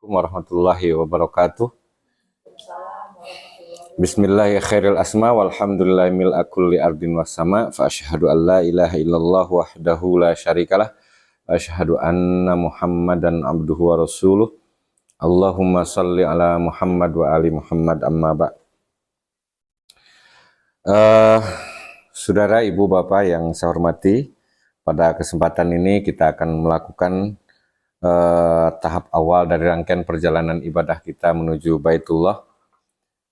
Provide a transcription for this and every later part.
Warahmatullahi wabarakatuh. Bismillahirrahmanirrahim. Asma walhamdulillahi mil'a kulli ardin wassama fa asyhadu an la ilaha illallah wahdahu la syarikalah wa asyhadu anna Muhammadan abduhu wa rasuluh. Allahumma shalli ala Muhammad wa ali Muhammad amma ba'. Saudara, ibu, bapak yang saya hormati, pada kesempatan ini kita akan melakukan tahap awal dari rangkaian perjalanan ibadah kita menuju Baitullah.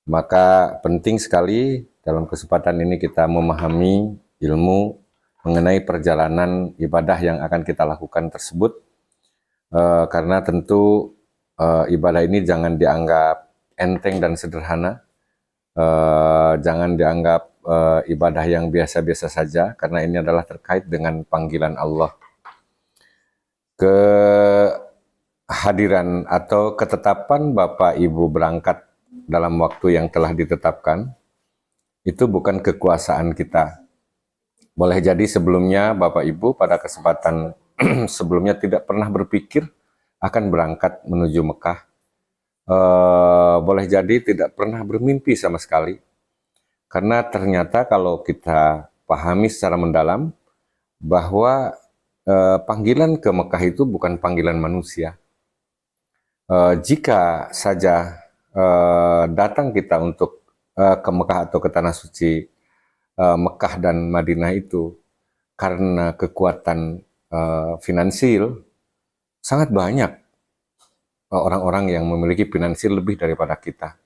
Maka penting sekali dalam kesempatan ini kita memahami ilmu mengenai perjalanan ibadah yang akan kita lakukan tersebut, karena tentu ibadah ini jangan dianggap enteng dan sederhana, jangan dianggap ibadah yang biasa-biasa saja, karena ini adalah terkait dengan panggilan Allah. Kehadiran atau ketetapan Bapak Ibu berangkat dalam waktu yang telah ditetapkan itu bukan kekuasaan kita. Boleh jadi sebelumnya Bapak Ibu pada kesempatan sebelumnya tidak pernah berpikir akan berangkat menuju Mekah. Boleh jadi tidak pernah bermimpi sama sekali. Karena ternyata kalau kita pahami secara mendalam bahwa panggilan ke Mekah itu bukan panggilan manusia. Jika saja datang kita untuk ke Mekah atau ke Tanah Suci Mekah dan Madinah itu karena kekuatan finansial, sangat banyak orang-orang yang memiliki finansial lebih daripada kita.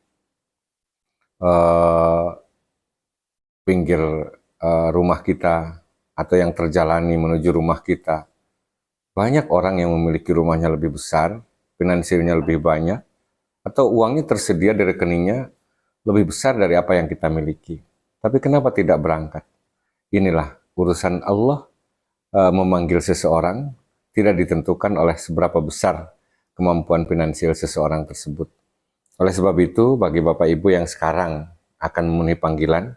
Pinggir rumah kita atau yang terjalani menuju rumah kita, banyak orang yang memiliki rumahnya lebih besar, finansialnya lebih banyak, atau uangnya tersedia di rekeningnya lebih besar dari apa yang kita miliki. Tapi kenapa tidak berangkat? Inilah urusan Allah. Memanggil seseorang tidak ditentukan oleh seberapa besar kemampuan finansial seseorang tersebut. Oleh sebab itu, bagi Bapak Ibu yang sekarang akan memenuhi panggilan,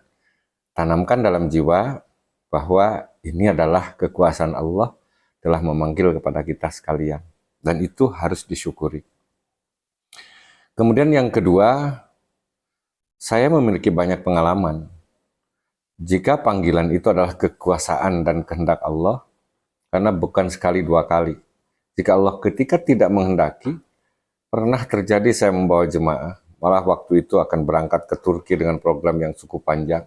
tanamkan dalam jiwa bahwa ini adalah kekuasaan Allah telah memanggil kepada kita sekalian, dan itu harus disyukuri. Kemudian yang kedua, saya memiliki banyak pengalaman. Jika panggilan itu adalah kekuasaan dan kehendak Allah, karena bukan sekali dua kali. Jika Allah ketika tidak menghendaki, pernah terjadi saya membawa jemaah, malah waktu itu akan berangkat ke Turki dengan program yang cukup panjang,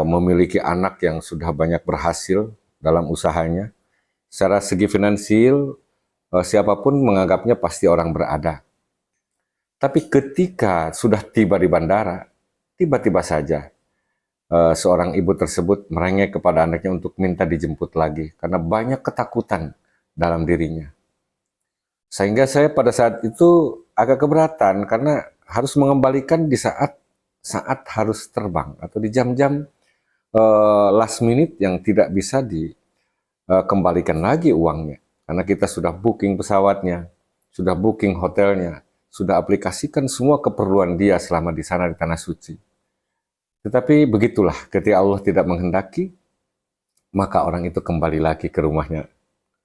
memiliki anak yang sudah banyak berhasil dalam usahanya. Secara segi finansial, siapapun menganggapnya pasti orang berada. Tapi ketika sudah tiba di bandara, tiba-tiba saja seorang ibu tersebut merengek kepada anaknya untuk minta dijemput lagi, karena banyak ketakutan dalam dirinya. Sehingga saya pada saat itu agak keberatan, karena harus mengembalikan di saat harus terbang atau di jam-jam last minute yang tidak bisa dikembalikan lagi uangnya, karena kita sudah booking pesawatnya, sudah booking hotelnya, sudah aplikasikan semua keperluan dia selama di sana di Tanah Suci. Tetapi begitulah, ketika Allah tidak menghendaki, maka orang itu kembali lagi ke rumahnya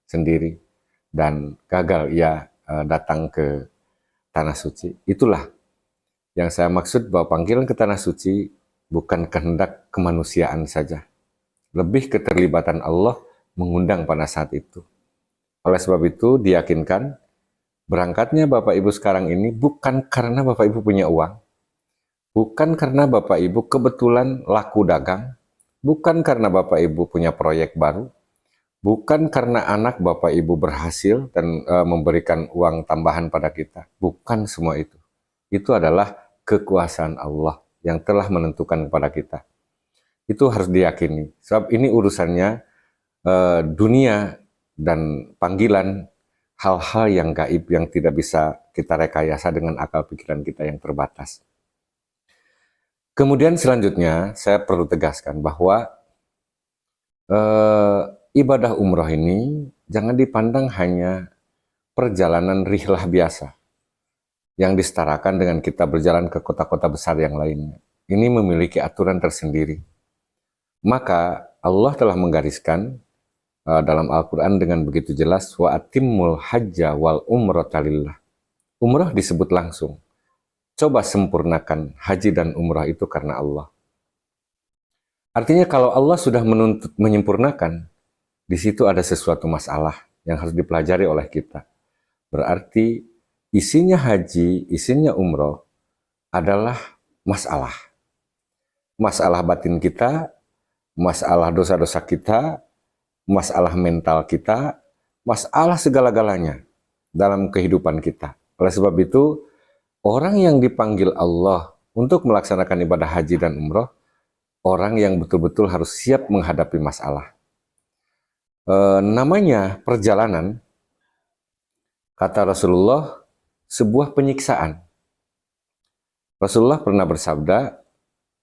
sendiri dan gagal ia datang ke Tanah Suci. Itulah yang saya maksud, bahwa panggilan ke Tanah Suci bukan kehendak kemanusiaan saja. Lebih keterlibatan Allah mengundang pada saat itu. Oleh sebab itu diyakinkan berangkatnya Bapak Ibu sekarang ini bukan karena Bapak Ibu punya uang, bukan karena Bapak Ibu kebetulan laku dagang, bukan karena Bapak Ibu punya proyek baru, bukan karena anak Bapak Ibu berhasil dan memberikan uang tambahan pada kita. Bukan semua itu. Itu adalah kekuasaan Allah yang telah menentukan kepada kita. Itu harus diyakini. Sebab ini urusannya dunia dan panggilan, hal-hal yang gaib yang tidak bisa kita rekayasa dengan akal pikiran kita yang terbatas. Kemudian selanjutnya saya perlu tegaskan bahwa ibadah umroh ini jangan dipandang hanya perjalanan rihlah biasa yang disetarakan dengan kita berjalan ke kota-kota besar yang lainnya. Ini memiliki aturan tersendiri. Maka Allah telah menggariskan dalam Al-Quran dengan begitu jelas, wa atimmul hajja wal umrata lillah. Umrah disebut langsung. Coba sempurnakan haji dan umrah itu karena Allah. Artinya kalau Allah sudah menuntut menyempurnakan, di situ ada sesuatu masalah yang harus dipelajari oleh kita. Berarti isinya haji, isinya umrah adalah masalah. Masalah batin kita, masalah dosa-dosa kita, masalah mental kita, masalah segala-galanya dalam kehidupan kita. Oleh sebab itu, orang yang dipanggil Allah untuk melaksanakan ibadah haji dan umrah, orang yang betul-betul harus siap menghadapi masalah. Namanya perjalanan, kata Rasulullah, sebuah penyiksaan. Rasulullah pernah bersabda,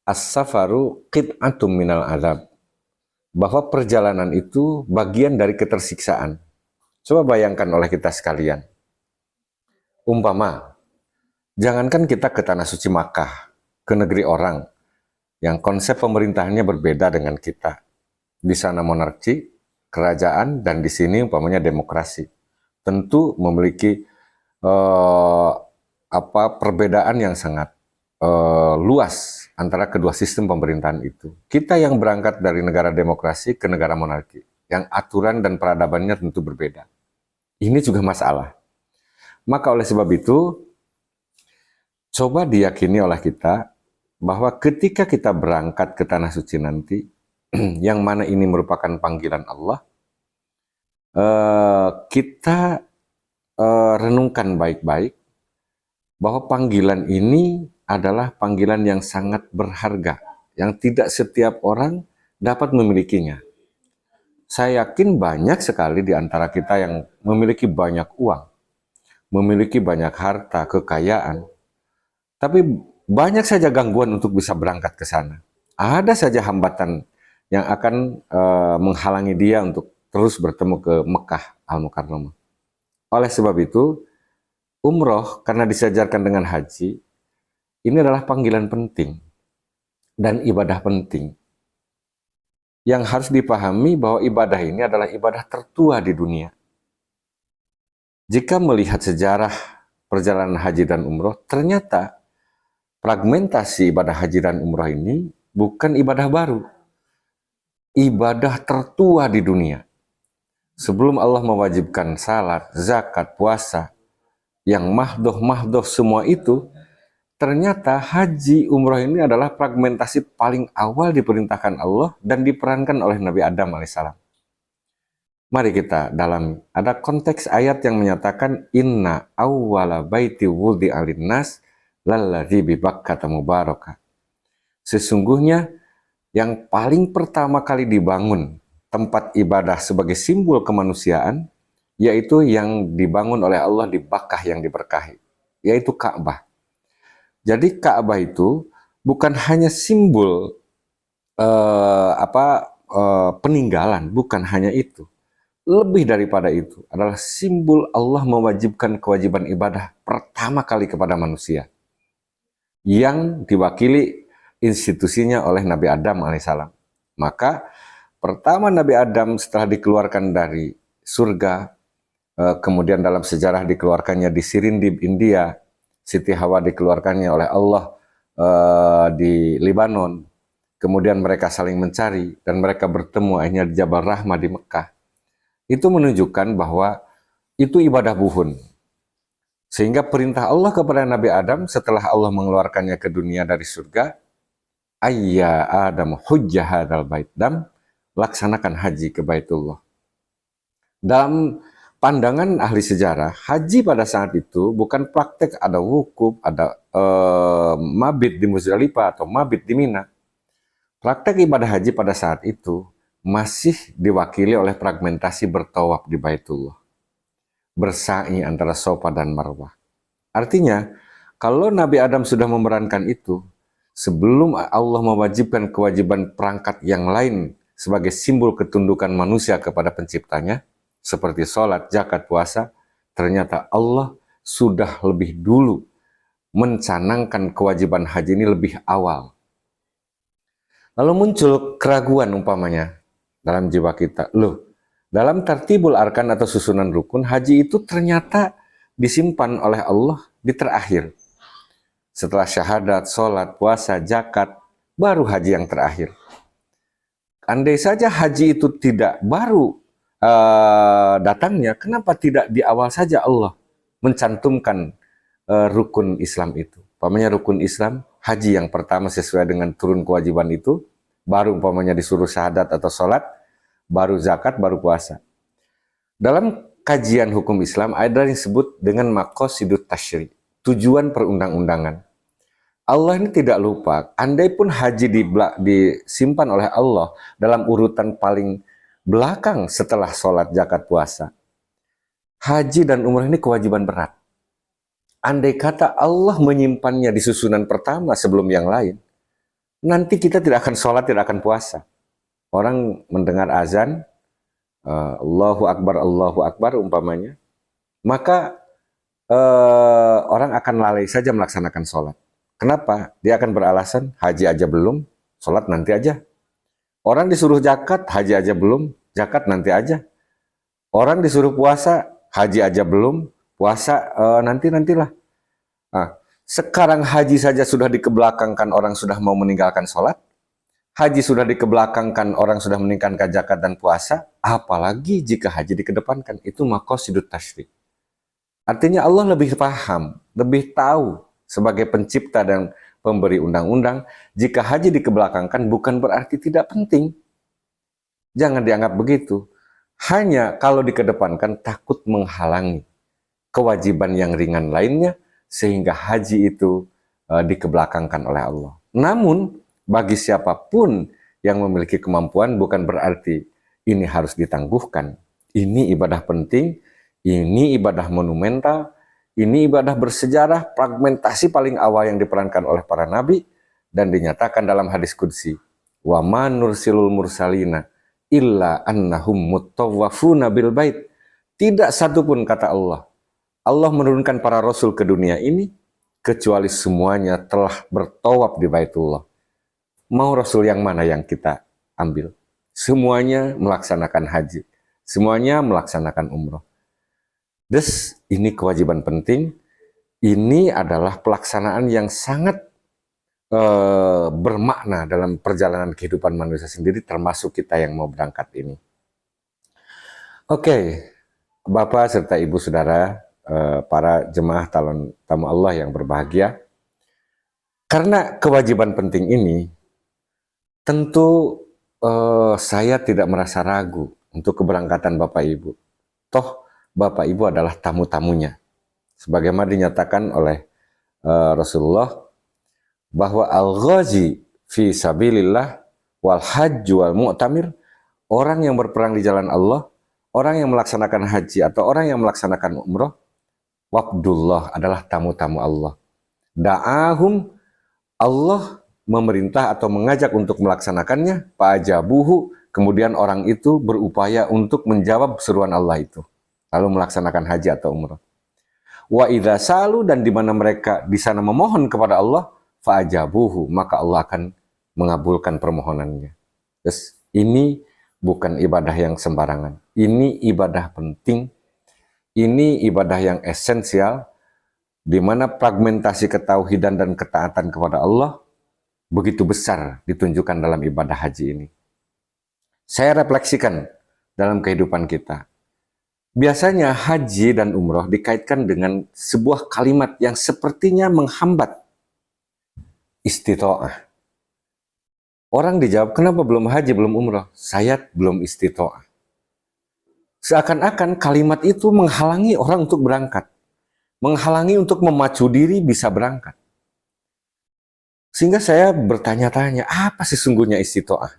as-safaru qit'atum minal adab, bahwa perjalanan itu bagian dari ketersiksaan. Coba bayangkan oleh kita sekalian. Umpama, jangankan kita ke Tanah Suci Makkah, ke negeri orang, yang konsep pemerintahannya berbeda dengan kita. Di sana monarki, kerajaan, dan di sini umpamanya demokrasi. Tentu memiliki perbedaan yang sangat luas antara kedua sistem pemerintahan itu. Kita yang berangkat dari negara demokrasi ke negara monarki, yang aturan dan peradabannya tentu berbeda. Ini juga masalah. Maka oleh sebab itu, coba diyakini oleh kita bahwa ketika kita berangkat ke Tanah Suci nanti, yang mana ini merupakan panggilan Allah, kita renungkan baik-baik bahwa panggilan ini adalah panggilan yang sangat berharga, yang tidak setiap orang dapat memilikinya. Saya yakin banyak sekali di antara kita yang memiliki banyak uang, memiliki banyak harta, kekayaan, tapi banyak saja gangguan untuk bisa berangkat ke sana. Ada saja hambatan yang akan menghalangi dia untuk terus bertemu ke Mekah Al-Mukarramah. Oleh sebab itu, umroh karena disejarkan dengan haji, ini adalah panggilan penting dan ibadah penting. Yang harus dipahami bahwa ibadah ini adalah ibadah tertua di dunia. Jika melihat sejarah perjalanan haji dan umroh, ternyata fragmentasi ibadah haji dan umroh ini bukan ibadah baru. Ibadah tertua di dunia. Sebelum Allah mewajibkan salat, zakat, puasa, yang mahdoh semua itu, ternyata haji umroh ini adalah fragmentasi paling awal diperintahkan Allah dan diperankan oleh Nabi Adam alaihissalam. Mari kita dalami. Ada konteks ayat yang menyatakan inna awwala baiti wudi'a linnas lalladzi bi Bakkata mubaraka. Sesungguhnya yang paling pertama kali dibangun tempat ibadah sebagai simbol kemanusiaan, yaitu yang dibangun oleh Allah di Bakkah yang diberkahi, yaitu Ka'bah. Jadi Ka'bah itu bukan hanya simbol peninggalan, bukan hanya itu. Lebih daripada itu adalah simbol Allah mewajibkan kewajiban ibadah pertama kali kepada manusia, yang diwakili institusinya oleh Nabi Adam alaihissalam. Maka pertama Nabi Adam setelah dikeluarkan dari surga, kemudian dalam sejarah dikeluarkannya di Sirindip, India, Siti Hawa dikeluarkannya oleh Allah di Lebanon, kemudian mereka saling mencari dan mereka bertemu akhirnya di Jabal Rahmah di Mekah. Itu menunjukkan bahwa itu ibadah buhun. Sehingga perintah Allah kepada Nabi Adam setelah Allah mengeluarkannya ke dunia dari surga, ayya Adam hujjah hadzal bait, dam, laksanakan haji ke Baitullah. Dalam pandangan ahli sejarah, haji pada saat itu bukan praktek ada wukuf, ada mabit di Muzdalifah atau mabit di Mina. Praktek ibadah haji pada saat itu masih diwakili oleh fragmentasi bertawaf di Baitullah, bersa'i antara Safa dan Marwah. Artinya, kalau Nabi Adam sudah memerankan itu, sebelum Allah mewajibkan kewajiban perangkat yang lain sebagai simbol ketundukan manusia kepada penciptanya, seperti sholat, zakat, puasa, ternyata Allah sudah lebih dulu mencanangkan kewajiban haji ini lebih awal. Lalu muncul keraguan umpamanya dalam jiwa kita, loh, Dalam tartibul arkan atau susunan rukun, haji itu ternyata disimpan oleh Allah di terakhir. Setelah syahadat, sholat, puasa, zakat, baru haji yang terakhir. Andai saja haji itu tidak baru datangnya, kenapa tidak di awal saja Allah mencantumkan rukun Islam itu? Umpamanya rukun Islam, haji yang pertama sesuai dengan turun kewajiban itu, baru umpamanya disuruh syahadat atau sholat, baru zakat, baru puasa. Dalam kajian hukum Islam ada yang disebut dengan maqasidut tasyri', tujuan perundang-undangan. Allah ini tidak lupa, andai pun haji disimpan oleh Allah dalam urutan paling belakang setelah sholat, zakat, puasa. Haji dan umrah ini kewajiban berat. Andai kata Allah menyimpannya di susunan pertama sebelum yang lain, nanti kita tidak akan sholat, tidak akan puasa. Orang mendengar azan, Allahu Akbar umpamanya, maka orang akan lalai saja melaksanakan sholat. Kenapa? Dia akan beralasan, haji aja belum, sholat nanti aja. Orang disuruh zakat, haji aja belum, zakat nanti aja. Orang disuruh puasa, haji aja belum, puasa nantilah. Nah, sekarang haji saja sudah dikebelakangkan, orang sudah mau meninggalkan sholat. Haji sudah dikebelakangkan, orang sudah meninggalkan zakat dan puasa. Apalagi jika haji dikedepankan, itu maqasidut tasyri'. Artinya Allah lebih paham, lebih tahu sebagai pencipta dan pemberi undang-undang, jika haji dikebelakangkan bukan berarti tidak penting. Jangan dianggap begitu. Hanya kalau dikedepankan takut menghalangi kewajiban yang ringan lainnya, sehingga haji itu dikebelakangkan oleh Allah. Namun, bagi siapapun yang memiliki kemampuan bukan berarti ini harus ditangguhkan. Ini ibadah penting, ini ibadah monumental, ini ibadah bersejarah, fragmentasi paling awal yang diperankan oleh para nabi, dan dinyatakan dalam hadis qudsi, wa ma nursilul mursalina illa annahum muttawafuna bil bait. Tidak satupun, kata Allah, Allah menurunkan para rasul ke dunia ini, kecuali semuanya telah bertawaf di Baitullah. Mau rasul yang mana yang kita ambil? Semuanya melaksanakan haji, semuanya melaksanakan umroh. Des, ini kewajiban penting, ini adalah pelaksanaan yang sangat bermakna dalam perjalanan kehidupan manusia sendiri, termasuk kita yang mau berangkat ini. Oke, Bapak serta Ibu Saudara, para jemaah tamu Allah yang berbahagia, karena kewajiban penting ini, tentu saya tidak merasa ragu untuk keberangkatan Bapak Ibu. Toh, Bapak Ibu adalah tamu-tamunya. Sebagaimana dinyatakan oleh Rasulullah, bahwa al-ghazi fi sabilillah wal hajj wal mu'tamir, orang yang berperang di jalan Allah, orang yang melaksanakan haji atau orang yang melaksanakan umroh, wabdullah, adalah tamu-tamu Allah. Da'ahum, Allah memerintah atau mengajak untuk melaksanakannya, fa'ajabuhu, kemudian orang itu berupaya untuk menjawab seruan Allah itu, lalu melaksanakan haji atau umrah. Wa idza salu, dan di mana mereka di sana memohon kepada Allah, fa'ajabuhu, maka Allah akan mengabulkan permohonannya. Terus ini bukan ibadah yang sembarangan. Ini ibadah penting. Ini ibadah yang esensial, di mana fragmentasi ketauhidan dan ketaatan kepada Allah begitu besar ditunjukkan dalam ibadah haji ini. Saya refleksikan dalam kehidupan kita. Biasanya haji dan umroh dikaitkan dengan sebuah kalimat yang sepertinya menghambat istitoah. Orang dijawab, kenapa belum haji, belum umroh? Saya belum istitoah. Seakan-akan kalimat itu menghalangi orang untuk berangkat. Menghalangi untuk memacu diri bisa berangkat. Sehingga saya bertanya-tanya, apa sesungguhnya istitoah?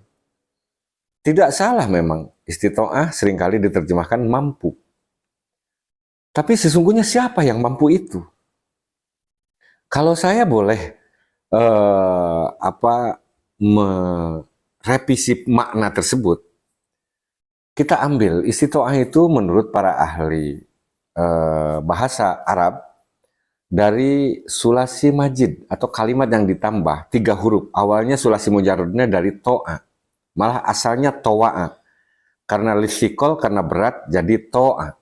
Tidak salah memang, istitoah seringkali diterjemahkan mampu. Tapi sesungguhnya siapa yang mampu itu? Kalau saya boleh merevisi makna tersebut, kita ambil istitoah itu menurut para ahli bahasa Arab dari sulasi majid atau kalimat yang ditambah 3 huruf. Awalnya sulasi mujarradnya dari to'a, malah asalnya towa'a. Karena lisikol, karena berat, jadi to'ah.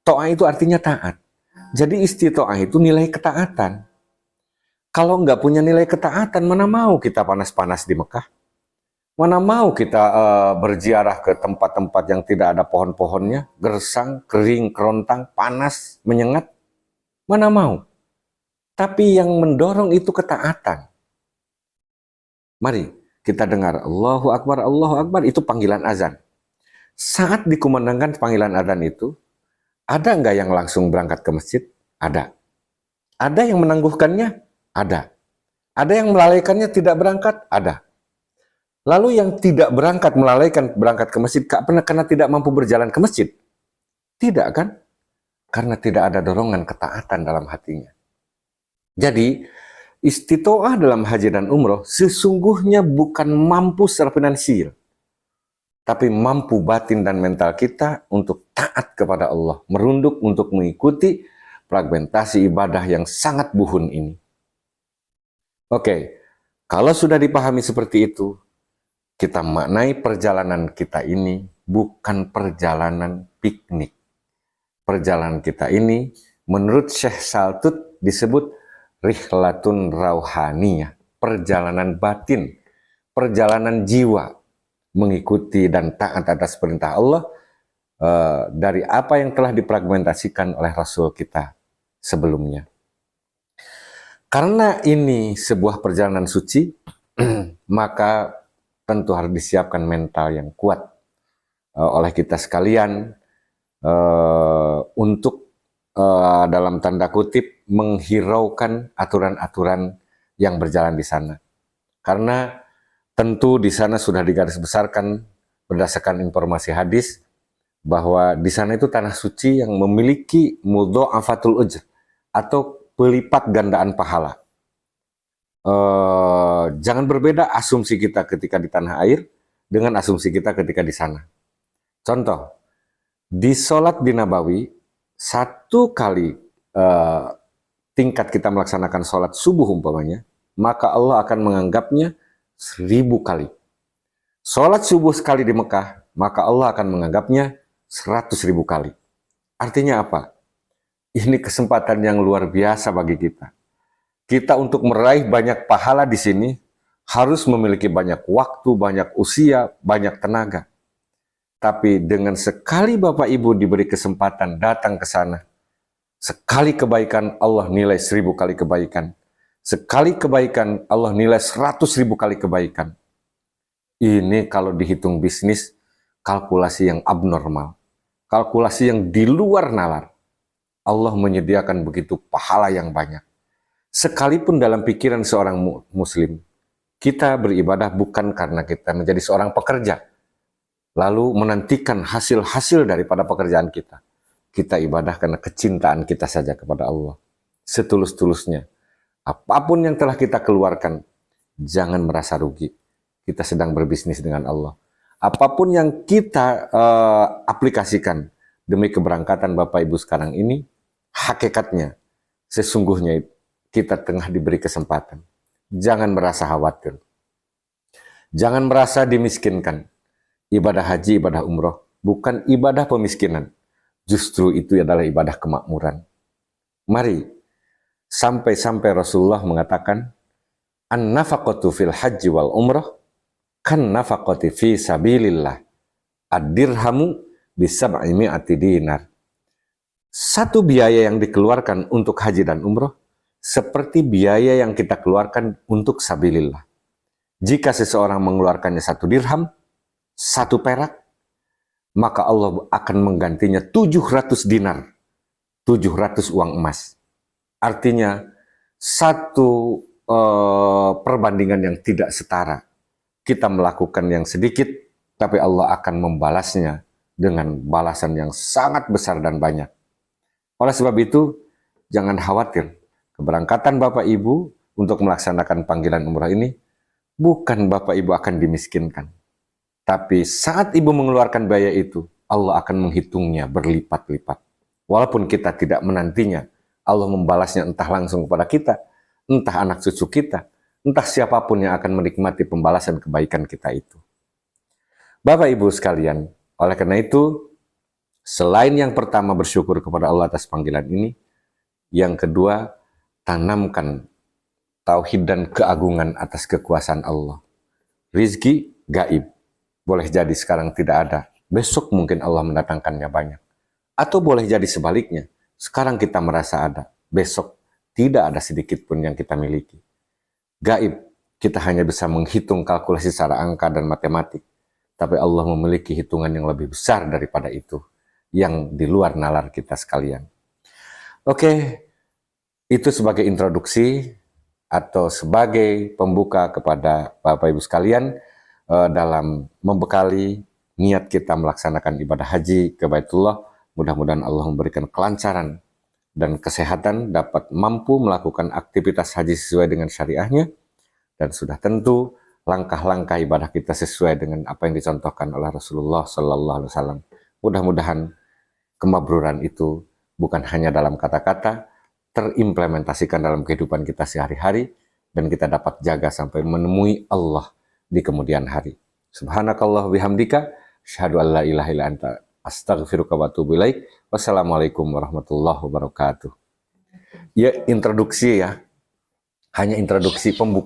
To'ah itu artinya taat. Jadi istito'ah itu nilai ketaatan. Kalau nggak punya nilai ketaatan, mana mau kita panas-panas di Mekah? Mana mau kita berziarah ke tempat-tempat yang tidak ada pohon-pohonnya, gersang, kering, kerontang, panas, menyengat? Mana mau? Tapi yang mendorong itu ketaatan. Mari kita dengar Allahu Akbar, itu panggilan azan. Saat dikumandangkan panggilan azan itu, ada nggak yang langsung berangkat ke masjid? Ada. Ada yang menangguhkannya? Ada. Ada yang melalaikannya tidak berangkat? Ada. Lalu yang tidak berangkat, melalaikan berangkat ke masjid, karena tidak mampu berjalan ke masjid? Tidak kan? Karena tidak ada dorongan ketaatan dalam hatinya. Jadi, istitoah dalam haji dan umroh sesungguhnya bukan mampu secara finansial, tapi mampu batin dan mental kita untuk taat kepada Allah, merunduk untuk mengikuti fragmentasi ibadah yang sangat buhun ini. Oke, kalau sudah dipahami seperti itu, kita maknai perjalanan kita ini bukan perjalanan piknik. Perjalanan kita ini menurut Syekh Saltut disebut rihlatun rauhaniyah, perjalanan batin, perjalanan jiwa, mengikuti dan taat atas perintah Allah dari apa yang telah difragmentasikan oleh Rasul kita sebelumnya. Karena ini sebuah perjalanan suci, maka tentu harus disiapkan mental yang kuat oleh kita sekalian untuk dalam tanda kutip menghiraukan aturan-aturan yang berjalan di sana. Karena tentu di sana sudah digarisbesarkan berdasarkan informasi hadis bahwa di sana itu tanah suci yang memiliki mudha'afatul ujr atau pelipat gandaan pahala. Jangan berbeda asumsi kita ketika di tanah air dengan asumsi kita ketika di sana. Contoh, di sholat di Nabawi, satu kali tingkat kita melaksanakan sholat subuh umpamanya, maka Allah akan menganggapnya 1000 kali. Sholat subuh sekali di Mekah, maka Allah akan menganggapnya 100.000 kali. Artinya apa? Ini kesempatan yang luar biasa bagi kita. Kita untuk meraih banyak pahala di sini harus memiliki banyak waktu, banyak usia, banyak tenaga. Tapi dengan sekali Bapak Ibu diberi kesempatan datang ke sana, sekali kebaikan Allah nilai 1000 kali kebaikan. Sekali kebaikan Allah nilai 100.000 kali kebaikan. Ini kalau dihitung bisnis, kalkulasi yang abnormal. Kalkulasi yang di luar nalar. Allah menyediakan begitu pahala yang banyak. Sekalipun dalam pikiran seorang muslim, kita beribadah bukan karena kita menjadi seorang pekerja, lalu menantikan hasil-hasil daripada pekerjaan kita. Kita ibadah karena kecintaan kita saja kepada Allah. Setulus-tulusnya. Apapun yang telah kita keluarkan, jangan merasa rugi. Kita sedang berbisnis dengan Allah. Apapun yang kita aplikasikan demi keberangkatan Bapak Ibu sekarang ini, hakikatnya, sesungguhnya kita tengah diberi kesempatan. Jangan merasa khawatir. Jangan merasa dimiskinkan. Ibadah haji, ibadah umroh, bukan ibadah pemiskinan. Justru itu adalah ibadah kemakmuran. Mari, sampai-sampai Rasulullah mengatakan, an-nafaqatu fil haji wal umroh, kan nafaqati fi sabilillah. Ad-dirhamu bisab'i mi'ati dinar. Satu biaya yang dikeluarkan untuk haji dan umroh, seperti biaya yang kita keluarkan untuk sabilillah. Jika seseorang mengeluarkannya 1 dirham, 1 perak, maka Allah akan menggantinya 700 dinar, 700 uang emas. Artinya, satu perbandingan yang tidak setara. Kita melakukan yang sedikit, tapi Allah akan membalasnya dengan balasan yang sangat besar dan banyak. Oleh sebab itu, jangan khawatir. Keberangkatan Bapak Ibu untuk melaksanakan panggilan umrah ini, bukan Bapak Ibu akan dimiskinkan. Tapi saat Ibu mengeluarkan biaya itu, Allah akan menghitungnya berlipat-lipat. Walaupun kita tidak menantinya, Allah membalasnya entah langsung kepada kita, entah anak cucu kita, entah siapapun yang akan menikmati pembalasan kebaikan kita itu. Bapak Ibu sekalian, Oleh karena itu, selain yang pertama bersyukur kepada Allah atas panggilan ini, yang kedua, tanamkan tauhid dan keagungan atas kekuasaan Allah. Rizki gaib, boleh jadi sekarang tidak ada, besok mungkin Allah mendatangkannya banyak. Atau boleh jadi sebaliknya, sekarang kita merasa ada, besok tidak ada sedikit pun yang kita miliki. Gaib, kita hanya bisa menghitung kalkulasi secara angka dan matematik. Tapi Allah memiliki hitungan yang lebih besar daripada itu, yang di luar nalar kita sekalian. Oke, itu sebagai introduksi atau sebagai pembuka kepada Bapak Ibu sekalian dalam membekali niat kita melaksanakan ibadah haji ke Baitullah. Mudah-mudahan Allah memberikan kelancaran dan kesehatan, dapat mampu melakukan aktivitas haji sesuai dengan syariahnya, dan sudah tentu langkah-langkah ibadah kita sesuai dengan apa yang dicontohkan oleh Rasulullah Sallallahu Alaihi Wasallam. Mudah-mudahan kemabruran itu bukan hanya dalam kata-kata, terimplementasikan dalam kehidupan kita sehari-hari, dan kita dapat jaga sampai menemui Allah di kemudian hari. Subhanakallah bihamdika, asyhadu an la ilaha illa anta, astaghfiruka wa atubu ilaik. Wassalamualaikum warahmatullahi wabarakatuh. Ya, introduksi ya. Hanya introduksi pembuka.